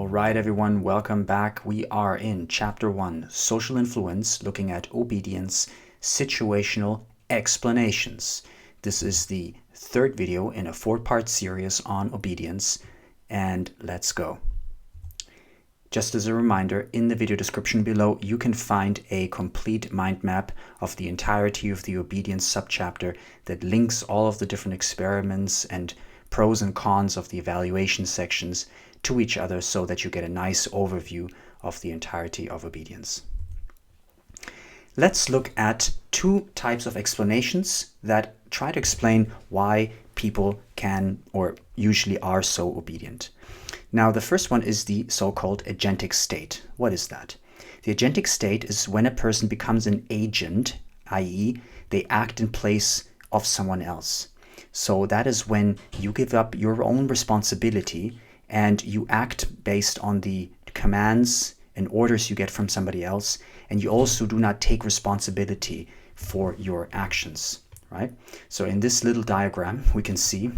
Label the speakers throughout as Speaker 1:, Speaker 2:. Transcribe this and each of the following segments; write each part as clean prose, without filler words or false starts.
Speaker 1: right, everyone, welcome back. We are in Chapter 1, Social Influence, looking at obedience, situational explanations. This is the third video in a 4-part series on obedience, and let's go. Just as a reminder, in the video description below, you can find a complete mind map of the entirety of the obedience subchapter that links all of the different experiments and pros and cons of the evaluation sections to each other so that you get a nice overview of the entirety of obedience. Let's look at two types of explanations that try to explain why people can or usually are so obedient. Now, the first one is the so-called agentic state. What is that? The agentic state is when a person becomes an agent, i.e., they act in place of someone else. So that is when you give up your own responsibility and you act based on the commands and orders you get from somebody else, and you also do not take responsibility for your actions, right? So in this little diagram, we can see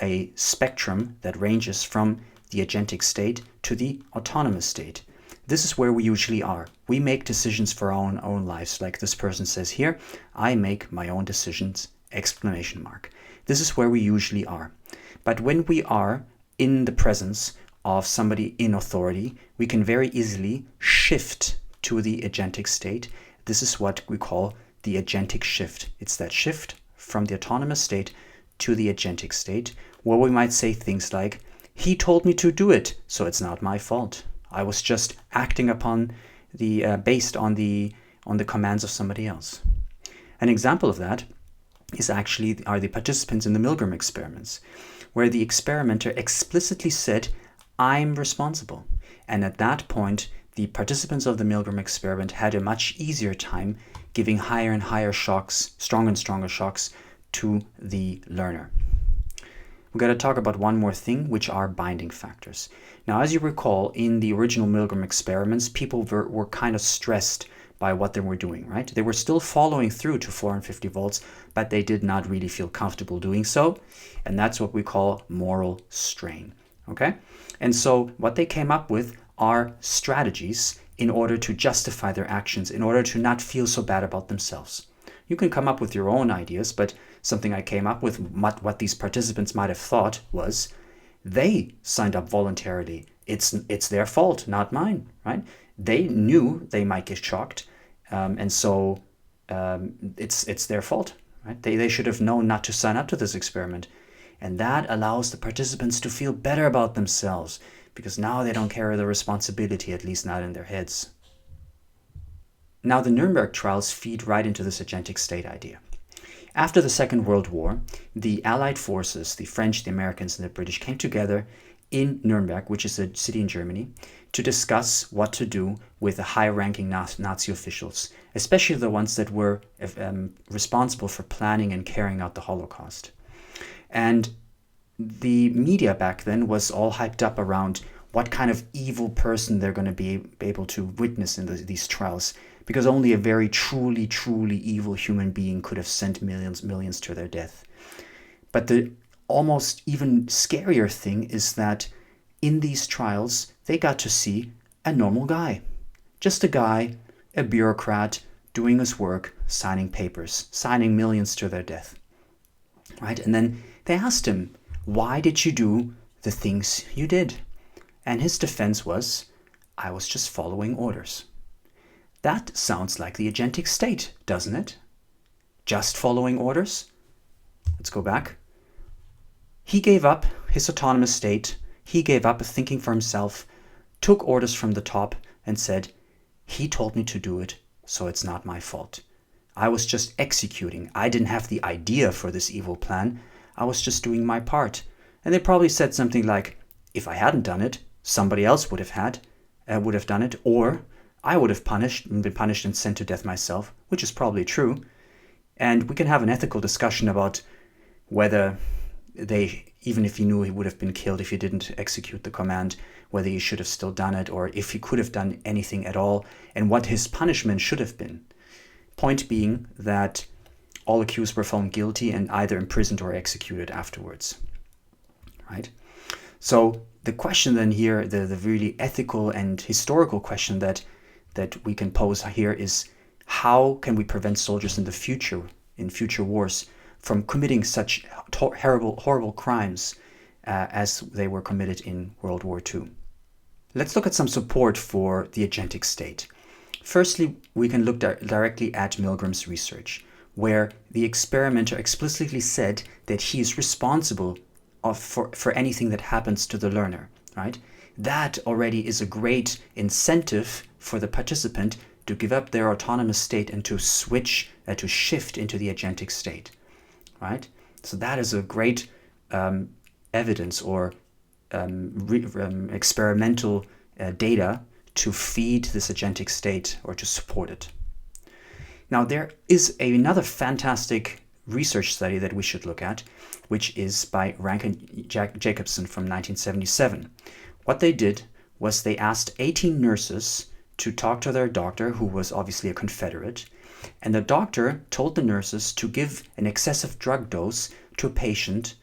Speaker 1: a spectrum that ranges from the agentic state to the autonomous state. This is where we usually are. We make decisions for our own lives. Like this person says here, I make my own decisions, exclamation mark. This is where we usually are. But when we are in the presence of somebody in authority, we can very easily shift to the agentic state. This is what we call the agentic shift. It's that shift from the autonomous state to the agentic state, where we might say things like, he told me to do it, so it's not my fault. I was just acting upon the based on the commands of somebody else. An example of that are the participants in the Milgram experiments, where the experimenter explicitly said, I'm responsible. And at that point, the participants of the Milgram experiment had a much easier time giving higher and higher shocks, stronger and stronger shocks to the learner. We've got to talk about one more thing, which are binding factors. Now, as you recall, in the original Milgram experiments, people were kind of stressed by what they were doing, right? They were still following through to 450 volts, but they did not really feel comfortable doing so. And that's what we call moral strain, okay? And so what they came up with are strategies in order to justify their actions, in order to not feel so bad about themselves. You can come up with your own ideas, but something I came up with, what these participants might have thought was, they signed up voluntarily. It's their fault, not mine, right? They knew they might get shocked, and so it's their fault, right? They should have known not to sign up to this experiment. And that allows the participants to feel better about themselves, because now they don't carry the responsibility, at least not in their heads. Now, the Nuremberg Trials feed right into this agentic state idea. After the Second World War, the Allied forces, the French, the Americans, and the British, came together in Nuremberg, which is a city in Germany, to discuss what to do with the high-ranking Nazi officials, especially the ones that were responsible for planning and carrying out the Holocaust. And the media back then was all hyped up around what kind of evil person they're going to be able to witness in these trials, because only a very truly, truly evil human being could have sent millions to their death. But the almost even scarier thing is that in these trials, they got to see a normal guy. Just a guy, a bureaucrat, doing his work, signing papers, signing millions to their death. Right? And then they asked him, why did you do the things you did? And his defense was, I was just following orders. That sounds like the agentic state, doesn't it? Just following orders? Let's go back. He gave up his autonomous state. He gave up thinking for himself, took orders from the top and said, he told me to do it, so it's not my fault. I was just executing. I didn't have the idea for this evil plan. I was just doing my part. And they probably said something like, if I hadn't done it, somebody else would have done it, or I would have been punished and sent to death myself, which is probably true. And we can have an ethical discussion about whether even if he knew he would have been killed if he didn't execute the command, whether he should have still done it, or if he could have done anything at all, and what his punishment should have been. Point being that all accused were found guilty and either imprisoned or executed afterwards, right? So the question then here, the really ethical and historical question that we can pose here is, how can we prevent soldiers in the future, in future wars, from committing such horrible crimes as they were committed in World War II? Let's look at some support for the agentic state. Firstly, we can look directly at Milgram's research, where the experimenter explicitly said that he is responsible for anything that happens to the learner, right? That already is a great incentive for the participant to give up their autonomous state and to switch, to shift into the agentic state, right? So that is a great evidence or experimental data to feed this agentic state or to support it. Now, there is another fantastic research study that we should look at, which is by Rank and Jacobson from 1977. What they did was they asked 18 nurses to talk to their doctor, who was obviously a Confederate, and the doctor told the nurses to give an excessive drug dose to a patient,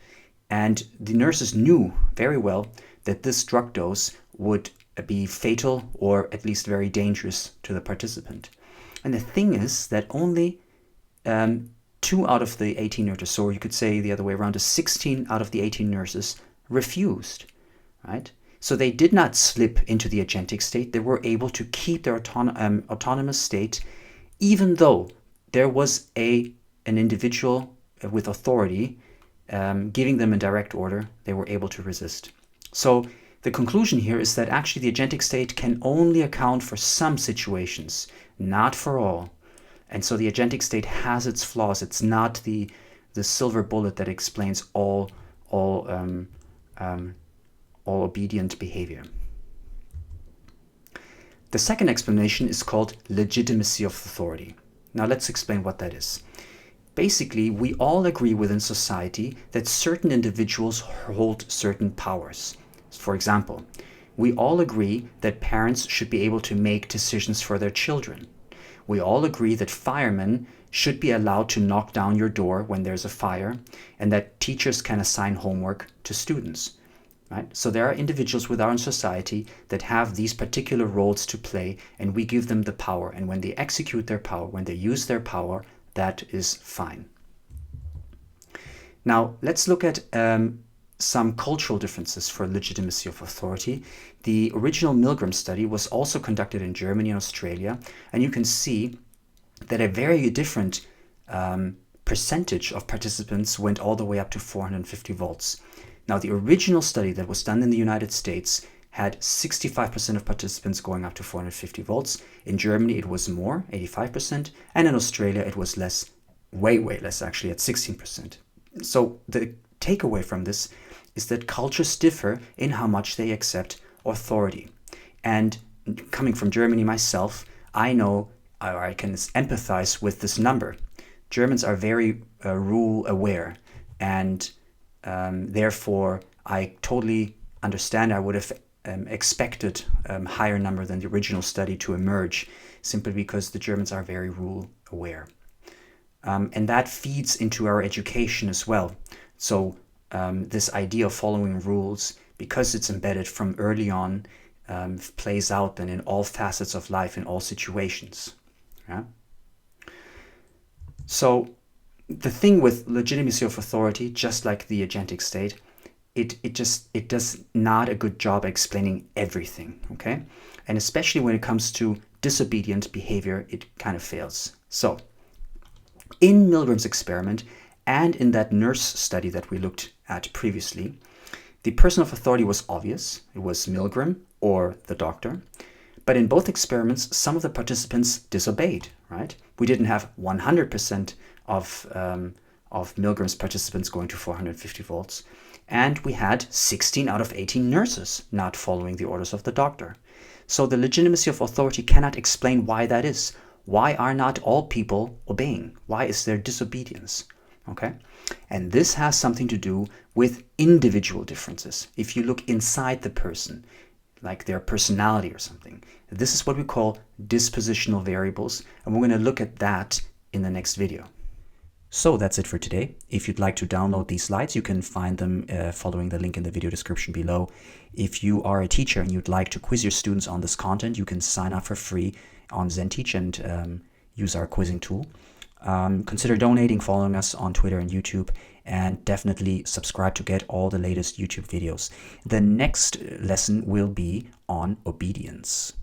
Speaker 1: and the nurses knew very well that this drug dose would be fatal or at least very dangerous to the participant. And the thing is that only 2 out of the 18 nurses, or you could say the other way around, 16 out of the 18 nurses refused, right? So they did not slip into the agentic state. They were able to keep their autonomous state, even though there was an individual with authority giving them a direct order. They were able to resist. So the conclusion here is that actually the agentic state can only account for some situations, not for all. And so the agentic state has its flaws. It's not the silver bullet that explains all obedient behavior. The second explanation is called legitimacy of authority. Now let's explain what that is. Basically, we all agree within society that certain individuals hold certain powers. For example, we all agree that parents should be able to make decisions for their children. We all agree that firemen should be allowed to knock down your door when there's a fire, and that teachers can assign homework to students. Right? So there are individuals within our society that have these particular roles to play, and we give them the power. And when they execute their power, when they use their power, that is fine. Now, let's look at some cultural differences for legitimacy of authority. The original Milgram study was also conducted in Germany and Australia, and you can see that a very different percentage of participants went all the way up to 450 volts. Now, the original study that was done in the United States had 65% of participants going up to 450 volts. In Germany, it was more, 85%, and in Australia, it was less, way less actually, at 16%. So the takeaway from this is that cultures differ in how much they accept authority. And coming from Germany myself, I know, or I can empathize with this number. Germans are very rule aware, and therefore I totally understand. I would have expected a higher number than the original study to emerge, simply because the Germans are very rule aware. And that feeds into our education as well. So this idea of following rules, because it's embedded from early on, plays out then in all facets of life, in all situations. Yeah? So the thing with legitimacy of authority, just like the agentic state, it does not a good job explaining everything, okay? And especially when it comes to disobedient behavior, it kind of fails. So in Milgram's experiment and in that nurse study that we looked at previously, the person of authority was obvious. It was Milgram or the doctor. But in both experiments, some of the participants disobeyed, right? We didn't have 100% of Milgram's participants going to 450 volts. And we had 16 out of 18 nurses not following the orders of the doctor. So the legitimacy of authority cannot explain why that is. Why are not all people obeying? Why is there disobedience? Okay? And this has something to do with individual differences. If you look inside the person, like their personality or something, this is what we call dispositional variables, and we're going to look at that in the next video. So that's it for today. If you'd like to download these slides, you can find them following the link in the video description below. If you are a teacher and you'd like to quiz your students on this content, you can sign up for free on ZenTeach and use our quizzing tool. Consider donating, following us on Twitter and YouTube, and definitely subscribe to get all the latest YouTube videos. The next lesson will be on obedience.